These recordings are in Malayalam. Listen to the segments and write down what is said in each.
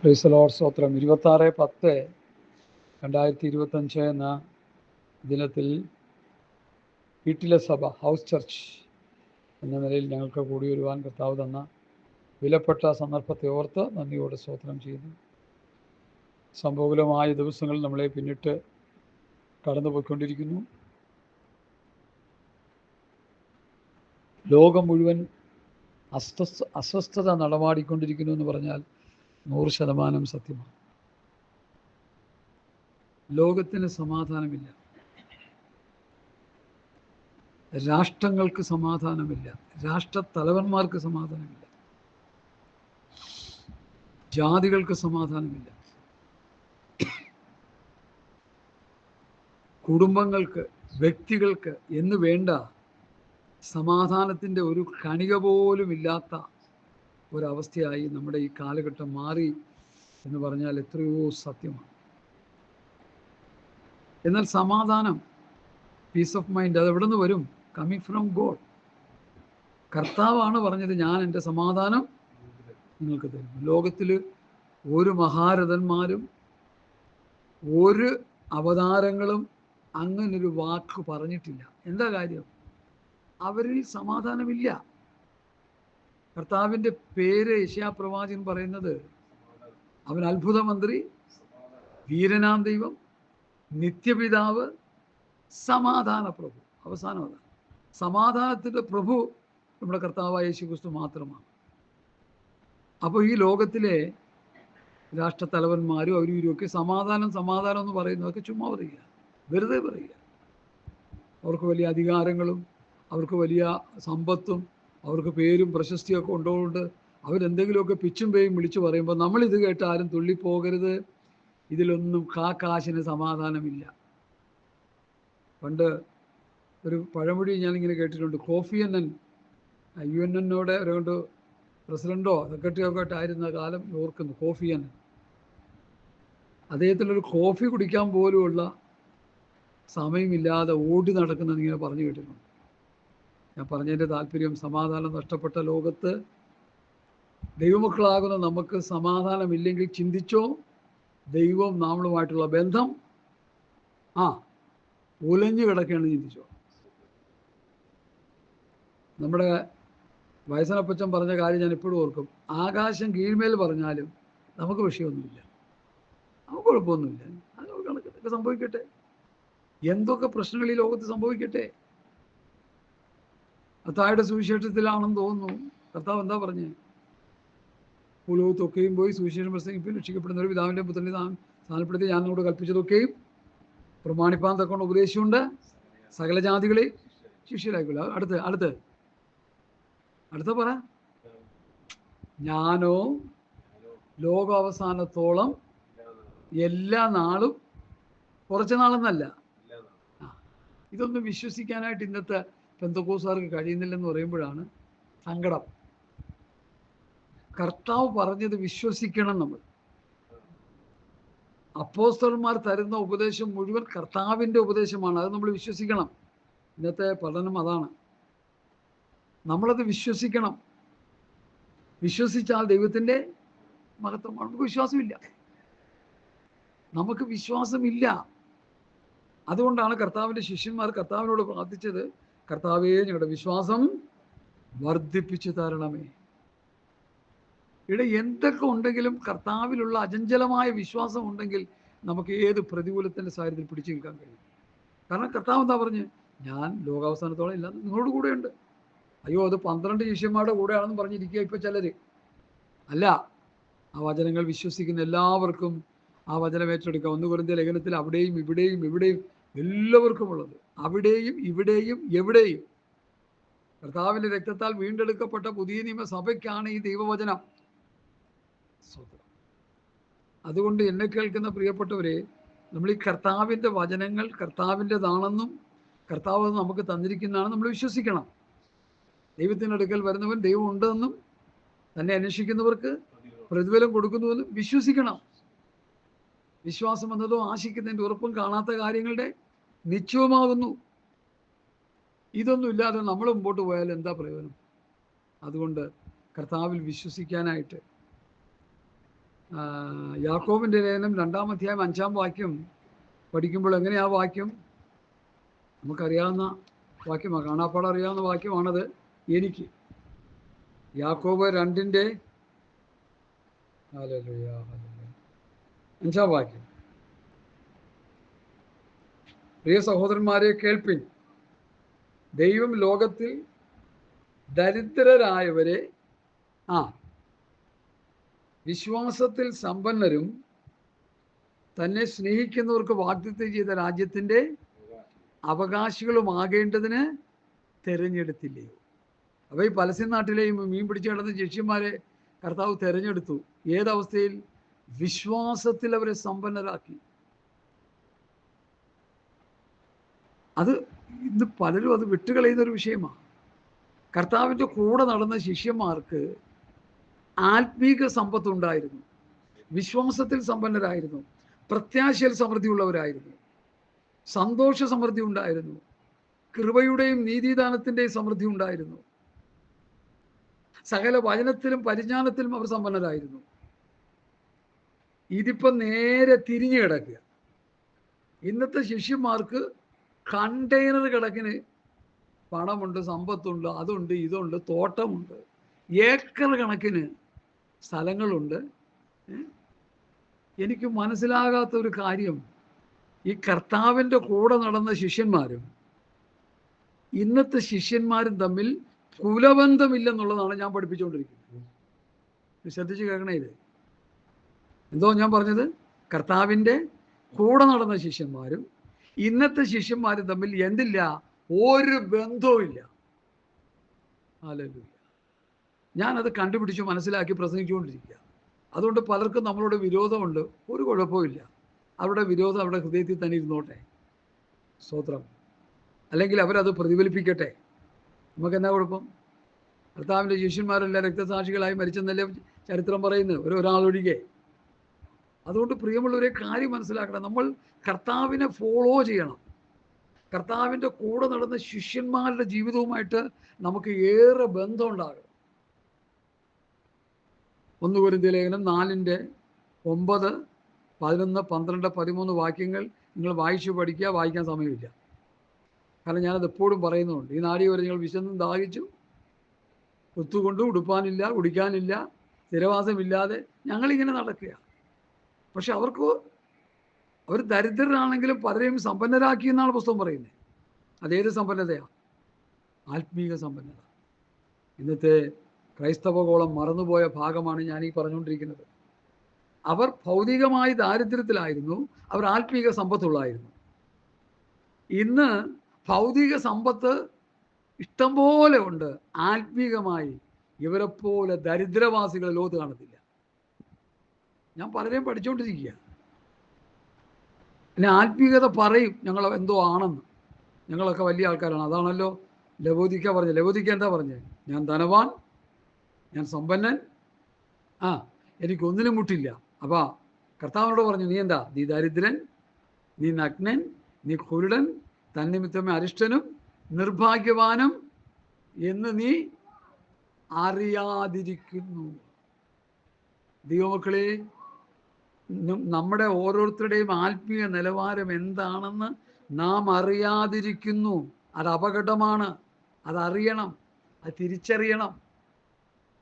Praise the Lord. സ്തോത്രം. 26/10/2025 എന്ന ദിനത്തിൽ വീട്ടിലെ സഭ, ഹൗസ് ചർച്ച് എന്ന നിലയിൽ ഞങ്ങൾക്ക് കൂടി വരുവാൻ കർത്താവ് തന്ന വിലപ്പെട്ട സന്ദർഭത്തെ ഓർത്ത് നന്ദിയോടെ സ്തോത്രം ചെയ്യുന്നു. സംഭവകുലമായ ദിവസങ്ങൾ നമ്മളെ പിന്നിട്ട് കടന്നു പോയിക്കൊണ്ടിരിക്കുന്നു. ലോകം മുഴുവൻ അസ്വസ്ഥത നടമാടിക്കൊണ്ടിരിക്കുന്നു എന്ന് പറഞ്ഞാൽ 100% സത്യമാണ്. ലോകത്തിന് സമാധാനമില്ല, രാഷ്ട്രങ്ങൾക്ക് സമാധാനമില്ല, രാഷ്ട്രത്തലവന്മാർക്ക് സമാധാനമില്ല, ജാതികൾക്ക് സമാധാനമില്ല, കുടുംബങ്ങൾക്ക്, വ്യക്തികൾക്ക് എന്ന് വേണ്ട സമാധാനത്തിൻ്റെ ഒരു കണിക പോലും ഇല്ലാത്ത ഒരവസ്ഥയായി നമ്മുടെ ഈ കാലഘട്ടം മാറി എന്ന് പറഞ്ഞാൽ എത്രയോ സത്യമാണ്. എന്നാൽ സമാധാനം, പീസ് ഓഫ് മൈൻഡ്, അത് എവിടെ നിന്ന് വരും? Coming from God. കർത്താവാണ് പറഞ്ഞത്, ഞാൻ എൻ്റെ സമാധാനം നിങ്ങൾക്ക് തരും. ലോകത്തിൽ ഒരു മഹാരഥന്മാരും ഒരു അവതാരങ്ങളും അങ്ങനൊരു വാക്ക് പറഞ്ഞിട്ടില്ല. എന്താ കാര്യം? അവരിൽ സമാധാനമില്ല. കർത്താവിൻ്റെ പേര് യെശയ്യാപ്രവാചകൻ പറയുന്നത്, അവൻ അത്ഭുത മന്ത്രി, വീരനാം ദൈവം, നിത്യപിതാവ്, സമാധാന പ്രഭു. അവസാനം അതാണ്. സമാധാനത്തിൻ്റെ പ്രഭു നമ്മുടെ കർത്താവായ യേശുക്രിസ്തു മാത്രമാണ്. അപ്പോൾ ഈ ലോകത്തിലെ രാഷ്ട്രത്തലവന്മാരും അവരും ഇവരുമൊക്കെ സമാധാനം സമാധാനം എന്ന് പറയുന്നതൊക്കെ ചുമ്മാ പറയുക, വെറുതെ പറയുക. അവർക്ക് വലിയ അധികാരങ്ങളും അവർക്ക് വലിയ സമ്പത്തും അവർക്ക് പേരും പ്രശസ്തിയൊക്കെ ഉള്ളതുകൊണ്ട് അവരെന്തെങ്കിലുമൊക്കെ പിച്ചും പേയും വിളിച്ചു പറയുമ്പോൾ നമ്മളിത് കേട്ട് ആരും തുള്ളിപ്പോകരുത്. ഇതിലൊന്നും കാശിന് സമാധാനമില്ല. പണ്ട് ഒരു പഴമൊഴി ഞാനിങ്ങനെ കേട്ടിട്ടുണ്ട്. കോഫി അന്നൻ UN ഒരുകൊണ്ട് പ്രസിഡൻറ്റോ സെക്രട്ടറിയോ ഒക്കെ ആയിരുന്ന കാലം ഓർക്കുന്നു. കോഫി അന്നൻ അദ്ദേഹത്തിനൊരു കോഫി കുടിക്കാൻ പോലുമുള്ള സമയമില്ലാതെ ഓടി നടക്കുന്നത് ഇങ്ങനെ പറഞ്ഞു കേട്ടിട്ടുണ്ട്. ഞാൻ പറഞ്ഞതിൻ്റെ താല്പര്യം, സമാധാനം നഷ്ടപ്പെട്ട ലോകത്ത് ദൈവമക്കളാകുന്ന നമുക്ക് സമാധാനമില്ലെങ്കിൽ ചിന്തിച്ചോ, ദൈവം നമ്മളുമായിട്ടുള്ള ബന്ധം ഉലഞ്ഞു കിടക്കുകയാണ്. ചിന്തിച്ചോ. നമ്മുടെ വയസ്സനപ്പച്ചൻ പറഞ്ഞ കാര്യം ഞാൻ ഇപ്പോഴും ഓർക്കും. ആകാശം കീഴ്മേൽ പറഞ്ഞാലും നമുക്ക് വിഷയമൊന്നുമില്ല, നമുക്ക് കുഴപ്പമൊന്നുമില്ല. അത് കണക്കൊക്കെ സംഭവിക്കട്ടെ, എന്തൊക്കെ പ്രശ്നങ്ങൾ ഈ ലോകത്ത് സംഭവിക്കട്ടെ. മത്തായിയുടെ സുവിശേഷത്തിലാണെന്ന് തോന്നുന്നു കർത്താവ് എന്താ പറഞ്ഞേ? ഭൂലോകത്തൊക്കെയും പോയി സുവിശേഷം പ്രസംഗിപ്പിൽ രക്ഷിക്കപ്പെടുന്നവർ പിതാവിൻ്റെ പുത്രൻ്റെ സ്ഥാനപ്പെടുത്തി ഞാൻ നിങ്ങളോട് കൽപ്പിച്ചതൊക്കെയും പ്രമാണിപ്പാൻ തക്കൊണ്ട് ഉപദേശിച്ചുകൊണ്ട് സകല ജാതികളെ ശിഷ്യരായിക്കൊള്ളുക. അടുത്ത പറ, ഞാനോ ലോകാവസാനത്തോളം എല്ലാ നാളും, കുറച്ച് നാളെന്നല്ല. ഇതൊന്നും വിശ്വസിക്കാനായിട്ട് ഇന്നത്തെ പെന്തക്കോസ്തുകാർക്ക് കഴിയുന്നില്ലെന്ന് പറയുമ്പോഴാണ് സങ്കടം. കർത്താവ് പറഞ്ഞത് വിശ്വസിക്കണം. നമ്മൾ അപ്പോസ്തലന്മാർ തരുന്ന ഉപദേശം മുഴുവൻ കർത്താവിൻ്റെ ഉപദേശമാണ്. അത് നമ്മൾ വിശ്വസിക്കണം. ഇന്നത്തെ പഠനം അതാണ്. നമ്മളത് വിശ്വസിക്കണം. വിശ്വസിച്ചാൽ ദൈവത്തിൻ്റെ മഹത്വമാണ്. നമുക്ക് വിശ്വാസമില്ല. അതുകൊണ്ടാണ് കർത്താവിൻ്റെ ശിഷ്യന്മാർ കർത്താവിനോട് പ്രാർത്ഥിച്ചത്, കർത്താവേ ഞങ്ങളുടെ വിശ്വാസം വർദ്ധിപ്പിച്ചു തരണമേ. ഇവിടെ എന്തൊക്കെ ഉണ്ടെങ്കിലും കർത്താവിലുള്ള അചഞ്ചലമായ വിശ്വാസം ഉണ്ടെങ്കിൽ നമുക്ക് ഏത് പ്രതികൂലത്തിൻ്റെ സാഹചര്യത്തിൽ പിടിച്ചു നിൽക്കാൻ കഴിയും. കാരണം കർത്താവ് എന്താ പറഞ്ഞ്, ഞാൻ ലോകാവസാനത്തോളം ഇല്ല നിങ്ങളോട് കൂടെയുണ്ട്. അയ്യോ, അത് 12 ശിഷ്യന്മാരുടെ കൂടെയാണെന്ന് പറഞ്ഞിരിക്കുക ഇപ്പോൾ ചിലർ. അല്ല, ആ വചനങ്ങൾ വിശ്വസിക്കുന്ന എല്ലാവർക്കും ആ വചനം ഏറ്റെടുക്കാം. 1 കൊരിന്ത്യർ ലേഖനത്തിൽ അവിടെയും ഇവിടെയും എല്ലാവർക്കും ഉള്ളത്, അവിടെയും ഇവിടെയും എവിടെയും കർത്താവിൻ്റെ രക്തത്താൽ വീണ്ടെടുക്കപ്പെട്ട പുതിയ നിയമസഭയ്ക്കാണ് ഈ ദൈവവചനം. അതുകൊണ്ട് എന്നെ കേൾക്കുന്ന പ്രിയപ്പെട്ടവരെ, നമ്മൾ ഈ കർത്താവിൻ്റെ വചനങ്ങൾ കർത്താവിൻ്റെതാണെന്നും കർത്താവ് നമുക്ക് തന്നിരിക്കുന്നതാണ് നമ്മൾ വിശ്വസിക്കണം. ദൈവത്തിൻ്റെ അടുക്കൽ വരുന്നവൻ ദൈവം ഉണ്ടെന്നും തന്നെ അന്വേഷിക്കുന്നവർക്ക് പ്രതിഫലം കൊടുക്കുന്നുവെന്നും വിശ്വസിക്കണം. വിശ്വാസം എന്നതോ ആശിക്കുന്നതിൻ്റെ ഉറപ്പും കാണാത്ത കാര്യങ്ങളുടെ നിശ്ചയമാകുന്നു. ഇതൊന്നും ഇല്ലാതെ നമ്മൾ മുമ്പോട്ട് പോയാൽ എന്താ പ്രയോജനം? അതുകൊണ്ട് കർത്താവിൽ വിശ്വസിക്കാനായിട്ട് യാക്കോബിന്റെ ലേഖനം 2-ാം അധ്യായം 5-ാം വാക്യം പഠിക്കുമ്പോൾ എങ്ങനെയാ വാക്യം? നമുക്കറിയാവുന്ന വാക്യമാണ്, കാണാപ്പാടം അറിയാവുന്ന വാക്യമാണത്. എനിക്ക് യാക്കോബ് 2-ന്റെ 5-ാം വാക്യം, പ്രിയ സഹോദരന്മാരെ കേൾപ്പിൻ, ദൈവം ലോകത്തിൽ ദരിദ്രരായവരെ വിശ്വാസത്തിൽ സമ്പന്നരും തന്നെ സ്നേഹിക്കുന്നവർക്ക് വാഗ്ദത്തം ചെയ്ത രാജ്യത്തിൻ്റെ അവകാശികളുമാകേണ്ടതിന് തിരഞ്ഞെടുത്തില്ലയോ? അപ്പോൾ ഈ പലസ്തീൻ നാട്ടിലെയും മീൻ പിടിച്ചു കിടന്ന ശിഷ്യന്മാരെ കർത്താവ് തിരഞ്ഞെടുത്തു. ഏതവസ്ഥയിൽ? വിശ്വാസത്തിൽ അവരെ സമ്പന്നരാക്കി. അത് ഇന്ന് പലരും അത് വിട്ടുകളയുന്നൊരു വിഷയമാണ്. കർത്താവിൻ്റെ കൂടെ നടന്ന ശിഷ്യന്മാർക്ക് ആത്മീക സമ്പത്തുണ്ടായിരുന്നു, വിശ്വാസത്തിൽ സമ്പന്നരായിരുന്നു, പ്രത്യാശയിൽ സമൃദ്ധിയുള്ളവരായിരുന്നു, സന്തോഷ സമൃദ്ധി ഉണ്ടായിരുന്നു, കൃപയുടെയും നീതിദാനത്തിൻ്റെയും സമൃദ്ധി ഉണ്ടായിരുന്നു, സകല വചനത്തിലും പരിജ്ഞാനത്തിലും അവർ സമ്പന്നരായിരുന്നു. ഇതിപ്പം നേരെ തിരിഞ്ഞു കിടക്കുക. ഇന്നത്തെ ശിഷ്യന്മാർക്ക് കണ്ടെയ്നർ കണക്കിന് പണമുണ്ട്, സമ്പത്തുണ്ട്, അതുണ്ട്, ഇതുണ്ട്, തോട്ടമുണ്ട്, ഏക്കർ കണക്കിന് സ്ഥലങ്ങളുണ്ട്. എനിക്ക് മനസ്സിലാകാത്ത ഒരു കാര്യം, ഈ കർത്താവിൻ്റെ കൂടെ നടന്ന ശിഷ്യന്മാരും ഇന്നത്തെ ശിഷ്യന്മാരും തമ്മിൽ കുലബന്ധമില്ലെന്നുള്ളതാണ് ഞാൻ പഠിപ്പിച്ചുകൊണ്ടിരിക്കുന്നത്. ശ്രദ്ധിച്ച് കേൾക്കണേ. ഇത് എന്തോ ഞാൻ പറഞ്ഞത്? കർത്താവിൻ്റെ കൂടെ നടന്ന ശിഷ്യന്മാരും ഇന്നത്തെ ശിഷ്യന്മാരും തമ്മിൽ എന്തില്ല? ഒരു ബന്ധവും ഇല്ല. ഹല്ലേലൂയ. ഞാനത് കണ്ടുപിടിച്ച് മനസ്സിലാക്കി പ്രസംഗിച്ചുകൊണ്ടിരിക്കുക. അതുകൊണ്ട് പലർക്കും നമ്മളോട് വിരോധമുണ്ട്. ഒരു കുഴപ്പമില്ല, അവരുടെ വിരോധം അവരുടെ ഹൃദയത്തിൽ തന്നെ ഇരുന്നോട്ടെ. സ്തോത്രം. അല്ലെങ്കിൽ അവരത് പ്രതിഫലിപ്പിക്കട്ടെ. നമുക്കെന്നാ കുഴപ്പം? കർത്താവിൻ്റെ ശിഷ്യന്മാരെല്ലാം രക്തസാക്ഷികളായി മരിച്ചെന്നല്ലേ ചരിത്രം പറയുന്നത്, ഒരാളൊഴികെ. അതുകൊണ്ട് പ്രിയമുള്ളവരെ കാര്യം മനസ്സിലാക്കണം, നമ്മൾ കർത്താവിനെ ഫോളോ ചെയ്യണം. കർത്താവിൻ്റെ കൂടെ നടന്ന ശിഷ്യന്മാരുടെ ജീവിതവുമായിട്ട് നമുക്ക് ഏറെ ബന്ധമുണ്ടാകും. 1 കൊരിന്ത്യർ ലേഖനം 4-ന്റെ 9, 11, 12, 13 വാക്യങ്ങൾ നിങ്ങൾ വായിച്ചു പഠിക്കുക. വായിക്കാൻ സമയമില്ല, കാരണം ഞാനത് എപ്പോഴും പറയുന്നുണ്ട്. ഈ നാടി വരെ നിങ്ങൾ വിശന്നും ദാഹിച്ചു, ഒത്തുകൊണ്ട് ഉടുപ്പാനില്ല, കുടിക്കാനില്ല, സ്ഥിരവാസമില്ലാതെ ഞങ്ങളിങ്ങനെ നടക്കുക. പക്ഷെ അവർ ദരിദ്രരാണെങ്കിലും പലരെയും സമ്പന്നരാക്കി എന്നാണ് പുസ്തകം പറയുന്നത്. അതേത് സമ്പന്നതയാണ്? ആത്മീക സമ്പന്നത. ഇന്നത്തെ ക്രൈസ്തവഗോളം മറന്നുപോയ ഭാഗമാണ് ഞാൻ ഈ പറഞ്ഞുകൊണ്ടിരിക്കുന്നത്. അവർ ഭൗതികമായി ദാരിദ്ര്യത്തിലായിരുന്നു, അവർ ആത്മീക സമ്പത്തുള്ളായിരുന്നു. ഇന്ന് ഭൗതിക സമ്പത്ത് ഇഷ്ടം പോലെ ഉണ്ട്, ആത്മീകമായി ഇവരെപ്പോലെ ദരിദ്രവാസികളെ ലോകത്ത് കാണത്തില്ല. ഞാൻ പലരെയും പഠിച്ചുകൊണ്ടിരിക്കുക. പിന്നെ ആത്മീയത പറയും ഞങ്ങൾ എന്തോ ആണെന്ന്, ഞങ്ങളൊക്കെ വലിയ ആൾക്കാരാണ്. അതാണല്ലോ ലവോദിക്ക പറഞ്ഞത്. ലവോദിക്ക എന്താ പറഞ്ഞത്? ഞാൻ ധനവാൻ, ഞാൻ സമ്പന്നൻ, എനിക്കൊന്നിനും മുട്ടില്ല. അപ്പോൾ കർത്താവിനോട് പറഞ്ഞു, നീ എന്താ? നീ ദരിദ്രൻ, നീ നഗ്നൻ, നീ കുരുടൻ, തന്നിമിത്തമേ അരിഷ്ടനും നിർഭാഗ്യവാനും എന്ന് നീ അറിയാതിരിക്കുന്നു. ദൈവമക്കളെ, നമ്മുടെ ഓരോരുത്തരുടെയും ആത്മീയ നിലവാരം എന്താണെന്ന് നാം അറിയാതിരിക്കുന്നു. അത് അപകടമാണ്. അതറിയണം, അത് തിരിച്ചറിയണം.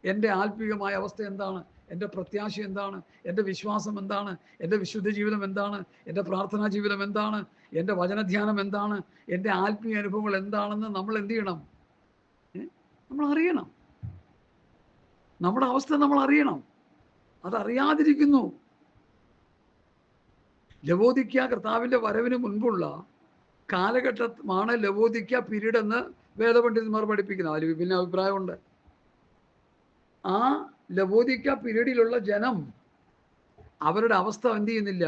എൻ്റെ ആത്മീയമായ അവസ്ഥ എന്താണ്? എൻ്റെ പ്രത്യാശ എന്താണ്? എൻ്റെ വിശ്വാസം എന്താണ്? എൻ്റെ വിശുദ്ധ ജീവിതം എന്താണ്? എൻ്റെ പ്രാർത്ഥനാ ജീവിതം എന്താണ്? എൻ്റെ വചനധ്യാനം എന്താണ്? എൻ്റെ ആത്മീയ അനുഭവങ്ങൾ എന്താണെന്ന് നമ്മൾ എന്ത് ചെയ്യണം? നമ്മൾ അറിയണം. നമ്മുടെ അവസ്ഥ നമ്മൾ അറിയണം. അതറിയാതിരിക്കുന്നു. ലവോദിക്ക കർത്താവിൻ്റെ വരവിന് മുൻപുള്ള കാലഘട്ടമാണ് ലവോദിക്ക പീരീഡ് എന്ന് വേദപണ്ഡിതന്മാർ പഠിപ്പിക്കുന്നത്. അതിൽ വിഭിന്ന അഭിപ്രായമുണ്ട്. ആ ലവോദിക്ക പീരീഡിലുള്ള ജനം അവരുടെ അവസ്ഥ എന്ത് ചെയ്യുന്നില്ല?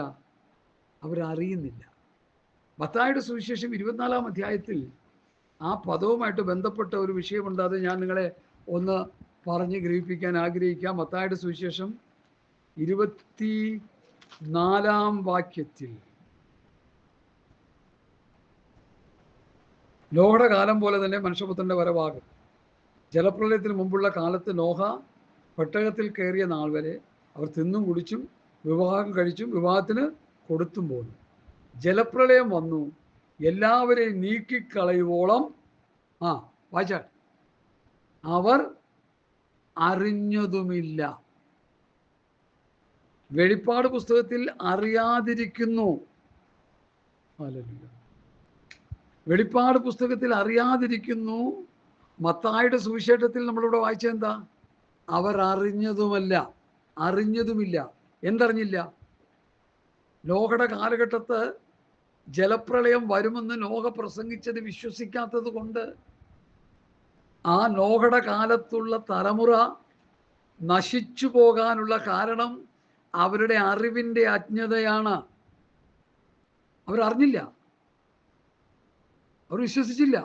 അവരറിയുന്നില്ല. മത്തായിയുടെ സുവിശേഷം 24-ാം അധ്യായത്തിൽ ആ പദവുമായിട്ട് ബന്ധപ്പെട്ട ഒരു വിഷയമുണ്ട്. അത് ഞാൻ നിങ്ങളെ ഒന്ന് പറഞ്ഞ് ഗ്രഹിപ്പിക്കാൻ ആഗ്രഹിക്കാം. മത്തായിയുടെ സുവിശേഷം 24-ാം വാക്യത്തിൽ, നോഹയുടെ കാലം പോലെ തന്നെ മനുഷ്യപുത്രൻ്റെ വരവാകും. ജലപ്രളയത്തിന് മുമ്പുള്ള കാലത്ത് നോഹ പെട്ടകത്തിൽ കയറിയ നാൾ വരെ അവർ തിന്നും കുടിച്ചും വിവാഹം കഴിച്ചും വിവാഹത്തിന് കൊടുത്തും പോന്നു. ജലപ്രളയം വന്നു, എല്ലാവരെയും നീക്കിക്കളയുവോളം വായിച്ചാൽ അവർ അറിഞ്ഞതുമില്ല. വെളിപ്പാട് പുസ്തകത്തിൽ അറിയാതിരിക്കുന്നു. വെളിപ്പാട് പുസ്തകത്തിൽ അറിയാതിരിക്കുന്നു. മത്തായിയുടെ സുവിശേഷത്തിൽ നമ്മളിവിടെ വായിച്ചെന്താ? അവർ അറിഞ്ഞതുമില്ല. എന്തറിഞ്ഞില്ല? നോഹയുടെ കാലഘട്ടത്ത് ജലപ്രളയം വരുമെന്ന് നോഹ പ്രസംഗിച്ചത് വിശ്വസിക്കാത്തത് കൊണ്ട് ആ നോഹയുടെ കാലത്തുള്ള തലമുറ നശിച്ചു പോകാനുള്ള കാരണം അവരുടെ അറിവിൻ്റെ അജ്ഞതയാണ്. അവരറിഞ്ഞില്ല, അവർ വിശ്വസിച്ചില്ല,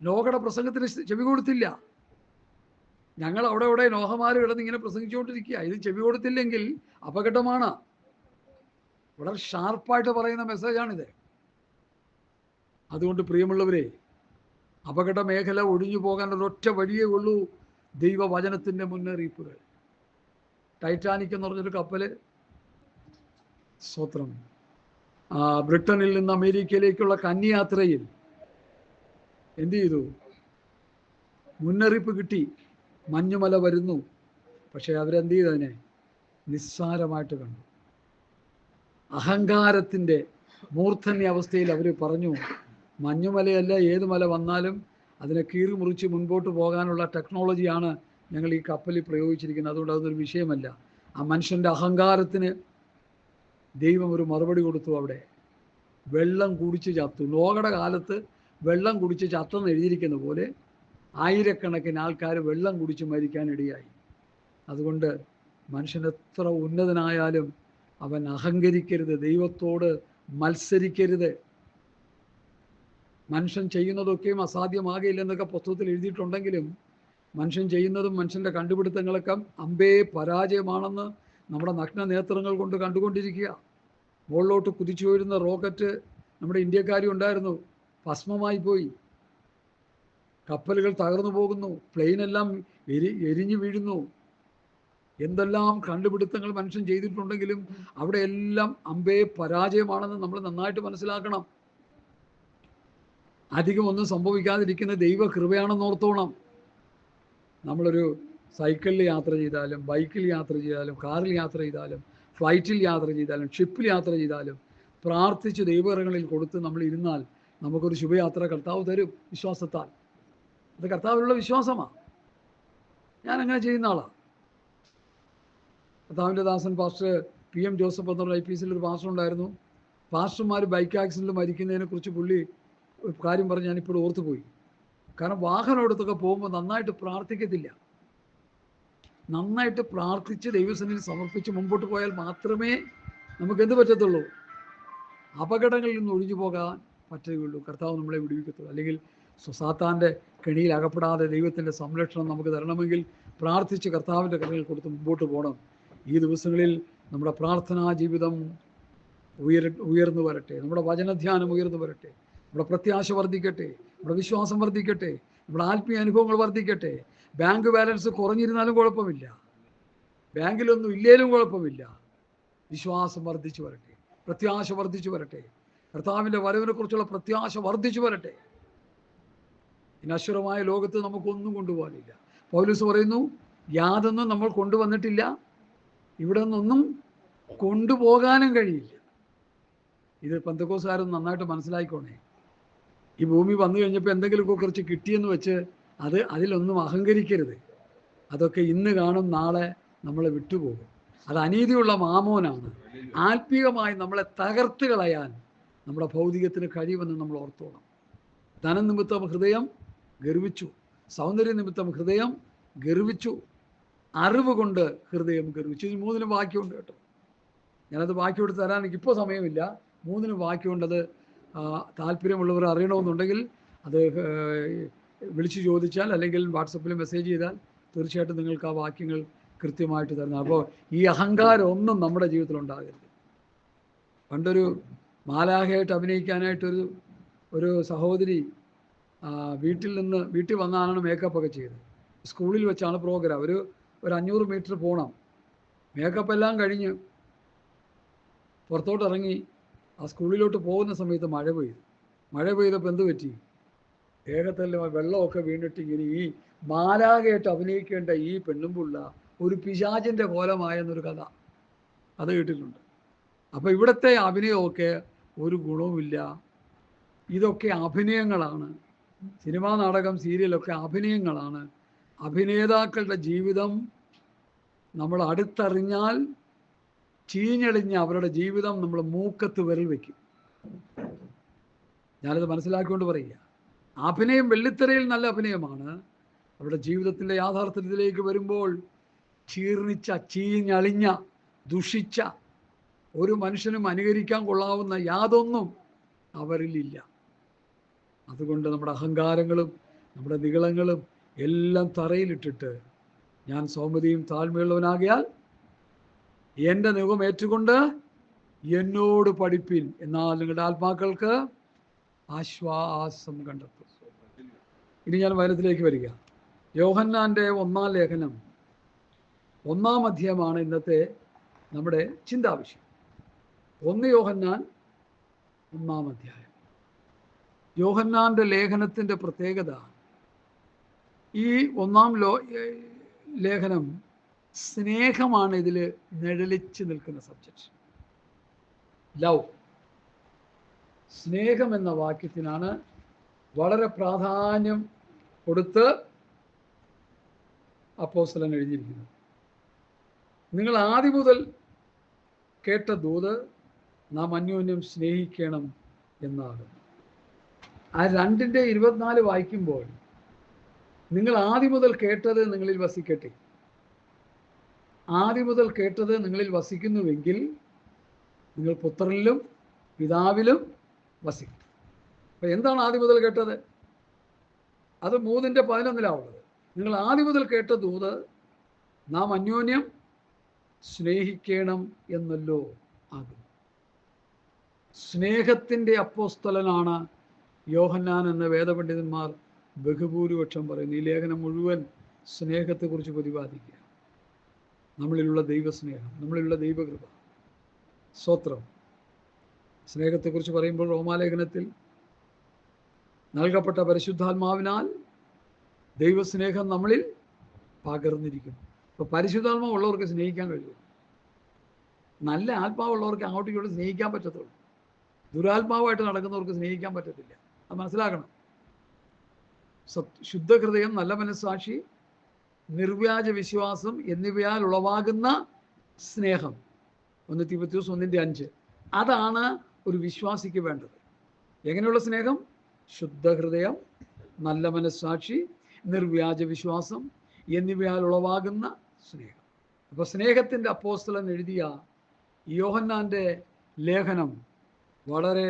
നോഹയുടെ പ്രസംഗത്തിന് ചെവി കൊടുത്തില്ല. ഞങ്ങൾ അവിടെ നോഹമാര് കിടന്ന് ഇങ്ങനെ പ്രസംഗിച്ചുകൊണ്ടിരിക്കുക. ഇത് ചെവി കൊടുത്തില്ലെങ്കിൽ അപകടമാണ്. വളരെ ഷാർപ്പായിട്ട് പറയുന്ന മെസ്സേജാണിത്. അതുകൊണ്ട് പ്രിയമുള്ളവരെ, അപകട മേഖല ഒഴിഞ്ഞു പോകാൻ ഒരൊറ്റ വഴിയേ ഉള്ളൂ: ദൈവവചനത്തിൻ്റെ മുന്നറിയിപ്പുകൾ. ടൈറ്റാനിക് എന്ന് പറഞ്ഞൊരു കപ്പല് സ്വത്രം ബ്രിട്ടനിൽ നിന്ന് അമേരിക്കയിലേക്കുള്ള കന്യായാത്രയിൽ എന്ത് ചെയ്തു? മുന്നറിയിപ്പ് കിട്ടി, മഞ്ഞുമല വരുന്നു. പക്ഷെ അവരെന്ത് ചെയ്തതിനെ നിസ്സാരമായിട്ട് കണ്ടു. അഹങ്കാരത്തിൻ്റെ മൂർധന്യ അവസ്ഥയിൽ അവർ പറഞ്ഞു, മഞ്ഞുമലയല്ല, ഏത് മല വന്നാലും അതിനെ കീറി മുറിച്ച് മുൻപോട്ട് പോകാനുള്ള ടെക്നോളജിയാണ് ഞങ്ങൾ ഈ കപ്പലിൽ പ്രയോഗിച്ചിരിക്കുന്നത്, അതുകൊണ്ട് അതൊരു വിഷയമല്ല. ആ മനുഷ്യൻ്റെ അഹങ്കാരത്തിന് ദൈവം ഒരു മറുപടി കൊടുത്തു. അവിടെ വെള്ളം കുടിച്ച് ചത്തു. നോഹയുടെ കാലത്ത് വെള്ളം കുടിച്ച് ചത്തെന്ന് എഴുതിയിരിക്കുന്ന പോലെ ആയിരക്കണക്കിന് ആൾക്കാർ വെള്ളം കുടിച്ച് മരിക്കാനിടയായി. അതുകൊണ്ട് മനുഷ്യൻ എത്ര ഉന്നതനായാലും അവൻ അഹങ്കരിക്കരുത്, ദൈവത്തോട് മത്സരിക്കരുത്. മനുഷ്യൻ ചെയ്യുന്നതൊക്കെയും അസാധ്യമാകില്ലെന്നൊക്കെ പുസ്തകത്തിൽ എഴുതിയിട്ടുണ്ടെങ്കിലും മനുഷ്യൻ ചെയ്യുന്നതും മനുഷ്യൻ്റെ കണ്ടുപിടുത്തങ്ങളൊക്കെ അമ്പേ പരാജയമാണെന്ന് നമ്മുടെ നഗ്ന നേത്രങ്ങൾ കൊണ്ട് കണ്ടുകൊണ്ടിരിക്കുക. മുകളിലോട്ട് കുതിച്ചു വരുന്ന റോക്കറ്റ് നമ്മുടെ ഇന്ത്യക്കാരും ഉണ്ടായിരുന്നു, ഭസ്മമായി പോയി. കപ്പലുകൾ തകർന്നു പോകുന്നു, പ്ലെയിനെല്ലാം എരിഞ്ഞു വീഴുന്നു. എന്തെല്ലാം കണ്ടുപിടുത്തങ്ങൾ മനുഷ്യൻ ചെയ്തിട്ടുണ്ടെങ്കിലും അവിടെ എല്ലാം അമ്പേ പരാജയമാണെന്ന് നമ്മൾ നന്നായിട്ട് മനസ്സിലാക്കണം. അധികം ഒന്നും സംഭവിക്കാതിരിക്കുന്ന ദൈവകൃപയാണെന്ന് ഓർത്തോണം. നമ്മളൊരു സൈക്കിളിൽ യാത്ര ചെയ്താലും, ബൈക്കിൽ യാത്ര ചെയ്താലും, കാറിൽ യാത്ര ചെയ്താലും, ഫ്ലൈറ്റിൽ യാത്ര ചെയ്താലും, ഷിപ്പിൽ യാത്ര ചെയ്താലും പ്രാർത്ഥിച്ച് ദൈവകരങ്ങളിൽ കൊടുത്ത് നമ്മൾ ഇരുന്നാൽ നമുക്കൊരു ശുഭയാത്ര കർത്താവ് തരും, വിശ്വാസത്താൽ. അത് കർത്താവിലുള്ള വിശ്വാസമാണ്. ഞാൻ അങ്ങനെ ചെയ്യുന്ന ആളാണ്. കർത്താവിൻ്റെ ദാസൻ പാസ്റ്റർ PM ജോസഫ് എന്നുള്ള IPCയിൽ ഒരു പാസ്റ്റർ ഉണ്ടായിരുന്നു. പാസ്റ്റർമാർ ബൈക്ക് ആക്സിഡൻറ്റിൽ മരിക്കുന്നതിനെക്കുറിച്ച് പുള്ളി ഒരു കാര്യം പറഞ്ഞ് ഞാനിപ്പോൾ ഓർത്തുപോയി. കാരണം വാഹനം എടുത്തൊക്കെ പോകുമ്പോൾ നന്നായിട്ട് പ്രാർത്ഥിക്കത്തില്ല. നന്നായിട്ട് പ്രാർത്ഥിച്ച് ദൈവസന്നിധിയിൽ സമർപ്പിച്ച് മുമ്പോട്ട് പോയാൽ മാത്രമേ നമുക്ക് എന്ത് പറ്റത്തുള്ളൂ? അപകടങ്ങളിൽ നിന്ന് ഒഴിഞ്ഞു പോകാൻ പറ്റുകയുള്ളൂ. കർത്താവ് നമ്മളെ വിടുവിക്കത്തുള്ളൂ. അല്ലെങ്കിൽ സാത്താൻ്റെ കെണിയിൽ അകപ്പെടാതെ ദൈവത്തിൻ്റെ സംരക്ഷണം നമുക്ക് തരണമെങ്കിൽ പ്രാർത്ഥിച്ച് കർത്താവിൻ്റെ കരങ്ങളിൽ കൊടുത്ത് മുമ്പോട്ട് പോകണം. ഈ ദിവസങ്ങളിൽ നമ്മുടെ പ്രാർത്ഥനാ ജീവിതം ഉയർന്നു വരട്ടെ, നമ്മുടെ വചനധ്യാനം ഉയർന്നു വരട്ടെ, നമ്മുടെ പ്രത്യാശ വർദ്ധിക്കട്ടെ, നമ്മുടെ വിശ്വാസം വർദ്ധിക്കട്ടെ, നമ്മുടെ ആത്മീയ അനുഭവങ്ങൾ വർദ്ധിക്കട്ടെ. ബാങ്ക് ബാലൻസ് കുറഞ്ഞിരുന്നാലും കുഴപ്പമില്ല, ബാങ്കിലൊന്നും ഇല്ലേലും കുഴപ്പമില്ല. വിശ്വാസം വർദ്ധിച്ചു വരട്ടെ, പ്രത്യാശ വർദ്ധിച്ചു വരട്ടെ, കർത്താവിൻ്റെ വരവിനെ കുറിച്ചുള്ള പ്രത്യാശ വർദ്ധിച്ചു വരട്ടെ. നശ്വരമായ ലോകത്ത് നമുക്കൊന്നും കൊണ്ടുപോകാനില്ല. പൗലോസ് പറയുന്നു, യാതൊന്നും നമ്മൾ കൊണ്ടുവന്നിട്ടില്ല, ഇവിടെ നിന്നൊന്നും കൊണ്ടുപോകാനും കഴിയില്ല. ഇത് പെന്തക്കോസ്തുകാരൊന്നും നന്നായിട്ട് മനസ്സിലായിക്കോണേ. ഈ ഭൂമി വന്നു കഴിഞ്ഞപ്പോൾ എന്തെങ്കിലുമൊക്കെ കുറച്ച് കിട്ടിയെന്ന് വെച്ച് അതിലൊന്നും അഹങ്കരിക്കരുത്. അതൊക്കെ ഇന്ന് കാണും, നാളെ നമ്മളെ വിട്ടുപോകും. അത് അനീതിയുള്ള മാമോനാണ്. ആത്മീയമായി നമ്മളെ തകർത്ത് കളയാൻ നമ്മുടെ ഭൗതികത്തിന് കഴിയുമെന്ന് നമ്മൾ ഓർത്തോണം. ധനനിമിത്തം ഹൃദയം ഗർവിച്ചു, സൗന്ദര്യ നിമിത്തം ഹൃദയം ഗർവിച്ചു, അറിവ് കൊണ്ട് ഹൃദയം ഗർവിച്ചു. ഈ മൂന്നിനും വാക്യമുണ്ട് കേട്ടോ. ഞാനത് വാക്യം എടുത്ത് തരാൻ എനിക്കിപ്പോൾ സമയമില്ല. മൂന്നിനും വാക്യമുണ്ടത്. താല്പര്യമുള്ളവർ അറിയണമെന്നുണ്ടെങ്കിൽ അത് വിളിച്ചു ചോദിച്ചാൽ അല്ലെങ്കിൽ വാട്സപ്പിൽ മെസ്സേജ് ചെയ്താൽ തീർച്ചയായിട്ടും നിങ്ങൾക്ക് ആ വാക്യങ്ങൾ കൃത്യമായിട്ട് തരുന്നത്. അപ്പോൾ ഈ അഹങ്കാരം ഒന്നും നമ്മുടെ ജീവിതത്തിൽ ഉണ്ടാകരുത്. പണ്ടൊരു മാലാഖയായിട്ട് അഭിനയിക്കാനായിട്ടൊരു സഹോദരി വീട്ടിൽ വന്നാണ് മേക്കപ്പ് ഒക്കെ ചെയ്തത്. സ്കൂളിൽ വെച്ചാണ് പ്രോഗ്രാം. ഒരു 500 മീറ്റർ പോകണം. മേക്കപ്പ് എല്ലാം കഴിഞ്ഞ് പുറത്തോട്ട് ഇറങ്ങി ആ സ്കൂളിലോട്ട് പോകുന്ന സമയത്ത് മഴ പെയ്തപ്പോൾ എന്ത് പറ്റി? ദേഹത്തെല്ലാം വെള്ളമൊക്കെ വീണിട്ട് ഇങ്ങനെ ഈ മാലാകയായിട്ട് അഭിനയിക്കേണ്ട ഈ പെണ്ണുമ്പുള്ള ഒരു പിശാചിൻ്റെ കോലമായെന്നൊരു കഥ അത് കേട്ടിട്ടുണ്ട്. അപ്പോൾ ഇവിടുത്തെ അഭിനയമൊക്കെ ഒരു ഗുണവുമില്ല. ഇതൊക്കെ അഭിനയങ്ങളാണ്. സിനിമാ, നാടകം, സീരിയലൊക്കെ അഭിനയങ്ങളാണ്. അഭിനേതാക്കളുടെ ജീവിതം നമ്മൾ അടുത്തറിഞ്ഞാൽ ചീഞ്ഞളിഞ്ഞ അവരുടെ ജീവിതം നമ്മൾ മൂക്കത്ത് വിരൽ വയ്ക്കും. ഞാനത് മനസ്സിലാക്കിക്കൊണ്ട് പറയുക. അഭിനയം വെള്ളിത്തിരയിൽ നല്ല അഭിനയമാണ്. അവരുടെ ജീവിതത്തിൻ്റെ യാഥാർത്ഥ്യത്തിലേക്ക് വരുമ്പോൾ ചീർണിച്ച, ചീഞ്ഞളിഞ്ഞ, ദുഷിച്ച, ഒരു മനുഷ്യനും അനുകരിക്കാൻ കൊള്ളാവുന്ന യാതൊന്നും അവരിലില്ല. അതുകൊണ്ട് നമ്മുടെ അഹങ്കാരങ്ങളും നമ്മുടെ നിഗളങ്ങളും എല്ലാം തറയിലിട്ടിട്ട് ഞാൻ സൗമ്യതയും താഴ്മയുള്ളവനാകിയാൽ എൻ്റെ നുകം ഏറ്റുകൊണ്ട് എന്നോട് പഠിപ്പിൻ, എന്നാൽ നിങ്ങളുടെ ആത്മാക്കൾക്ക് ആശ്വാസം കണ്ടെത്തും. ഇനി ഞാൻ വചനത്തിലേക്ക് വരിക. യോഹന്നാൻ്റെ 1-ാം ലേഖനം 1-ാം അധ്യായമാണ് ഇന്നത്തെ നമ്മുടെ ചിന്താവിഷയം. 1 യോഹന്നാൻ 1-ാം അധ്യായം. യോഹന്നാൻ്റെ ലേഖനത്തിൻ്റെ പ്രത്യേകത, ഈ 1-ാം ലേഖനം സ്നേഹമാണ് ഇതിൽ നിഴലിച്ച് നിൽക്കുന്ന സബ്ജക്റ്റ്. ലവ്, സ്നേഹം എന്ന വാക്യത്തിനാണ് വളരെ പ്രാധാന്യം കൊടുത്ത് അപ്പോസ്തലൻ എഴുതിയിരിക്കുന്നത്. നിങ്ങൾ ആദ്യം മുതൽ കേട്ട ദൂത് നാം അന്യോന്യം സ്നേഹിക്കണം എന്നാകും. ആ 2:24 വായിക്കുമ്പോൾ നിങ്ങൾ ആദ്യം മുതൽ കേട്ടത് നിങ്ങളിൽ വസിക്കട്ടെ. ആദ്യം മുതൽ കേട്ടത് നിങ്ങളിൽ വസിക്കുന്നുവെങ്കിൽ നിങ്ങൾ പുത്രനിലും പിതാവിലും വസിക്കും. അപ്പോൾ എന്താണ് ആദ്യം മുതൽ കേട്ടത്? അത് 3:11 നിങ്ങൾ ആദ്യം മുതൽ കേട്ട ദൂത് നാം അന്യോന്യം സ്നേഹിക്കണം എന്നല്ലോ ആകും. സ്നേഹത്തിൻ്റെ അപ്പോസ്തലനാണ് യോഹന്നാൻ എന്ന് വേദപണ്ഡിതന്മാർ ബഹുഭൂരിപക്ഷം പറയുന്നു. ഈ ലേഖനം മുഴുവൻ സ്നേഹത്തെക്കുറിച്ച് പ്രതിപാദിക്കുക. നമ്മളിലുള്ള ദൈവസ്നേഹം, നമ്മളിലുള്ള ദൈവകൃപ. സ്തോത്രം. സ്നേഹത്തെക്കുറിച്ച് പറയുമ്പോൾ റോമാലേഖനത്തിൽ നൽകപ്പെട്ട പരിശുദ്ധാത്മാവിനാൽ ദൈവസ്നേഹം നമ്മളിൽ പകർന്നിരിക്കുന്നു. അപ്പോൾ പരിശുദ്ധാത്മാവ് ഉള്ളവർക്ക് സ്നേഹിക്കാൻ കഴിയും. നല്ല ആത്മാവുള്ളവർക്ക് അങ്ങോട്ടും ഇങ്ങോട്ടും സ്നേഹിക്കാൻ പറ്റത്തുള്ളൂ. ദുരാത്മാവായിട്ട് നടക്കുന്നവർക്ക് സ്നേഹിക്കാൻ പറ്റത്തില്ല. അത് മനസ്സിലാക്കണം. ശുദ്ധഹൃദയം, നല്ല മനസ്സാക്ഷി, നിർവ്യാജ വിശ്വാസം എന്നിവയാൽ ഉളവാകുന്ന സ്നേഹം, 1 തീമോഥെയോസ് 1:5, അതാണ് ഒരു വിശ്വാസിക്ക് വേണ്ടത്. എങ്ങനെയുള്ള സ്നേഹം? ശുദ്ധഹൃദയം, നല്ല മനസ്സാക്ഷി, നിർവ്യാജ വിശ്വാസം എന്നിവയാൽ ഉളവാകുന്ന സ്നേഹം. അപ്പോൾ സ്നേഹത്തിൻ്റെ അപ്പോസ്തലൻ എഴുതിയ യോഹന്നാൻ്റെ ലേഖനം വളരെ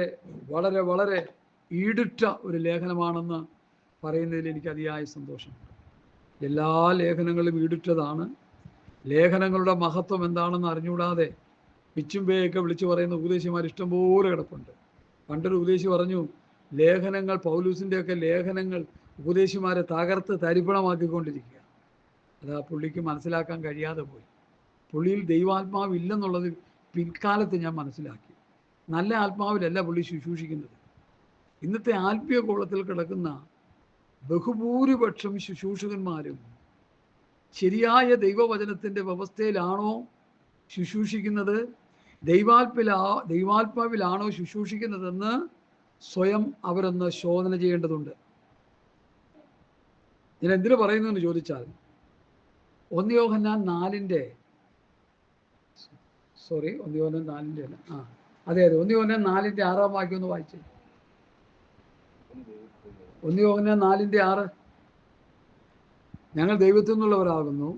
വളരെ വളരെ ഈടുറ്റ ഒരു ലേഖനമാണെന്ന് പറയുന്നതിൽ എനിക്ക് അതിയായ സന്തോഷമുണ്ട്. എല്ലാ ലേഖനങ്ങളും ഈടുറ്റതാണ്. ലേഖനങ്ങളുടെ മഹത്വം എന്താണെന്ന് അറിഞ്ഞുകൂടാതെ പിച്ചുംപേയൊക്കെ വിളിച്ചു പറയുന്ന ഉപദേശിമാർ ഇഷ്ടംപോലെ കിടപ്പുണ്ട്. പണ്ടൊരു ഉപദേശി പറഞ്ഞു, ലേഖനങ്ങൾ, പൗലൂസിൻ്റെയൊക്കെ ലേഖനങ്ങൾ ഉപദേശിമാരെ തകർത്ത് തരിപ്പണമാക്കിക്കൊണ്ടിരിക്കുക. അത് ആ പുള്ളിക്ക് മനസ്സിലാക്കാൻ കഴിയാതെ പോയി. പുള്ളിയിൽ ദൈവാത്മാവ് ഇല്ലെന്നുള്ളത് പിൽക്കാലത്ത് ഞാൻ മനസ്സിലാക്കി. നല്ല ആത്മാവിലല്ല പുള്ളി ശുശ്രൂഷിക്കുന്നത്. ഇന്നത്തെ ആത്മീയ കോളത്തിൽ കിടക്കുന്ന ബഹുഭൂരിപക്ഷം ശുശ്രൂഷകന്മാരും ശരിയായ ദൈവവചനത്തിൻ്റെ വ്യവസ്ഥയിലാണോ ശുശ്രൂഷിക്കുന്നത്, ദൈവാത്മാവിലാണോ ശുശ്രൂഷിക്കുന്നതെന്ന് സ്വയം അവരൊന്ന് ശോധന ചെയ്യേണ്ടതുണ്ട്. ഞാൻ എന്തിനു പറയുന്നു എന്ന് ചോദിച്ചാൽ, 1 യോഹന്നാൻ 4:1 യോഹന്നാൻ 4:6 വാക്യം ഒന്ന് വായിച്ചേ. 1 യോഹന്നാൻ 4:6, ഞങ്ങൾ ദൈവത്തിൽ നിന്നുള്ളവരാകുന്നു,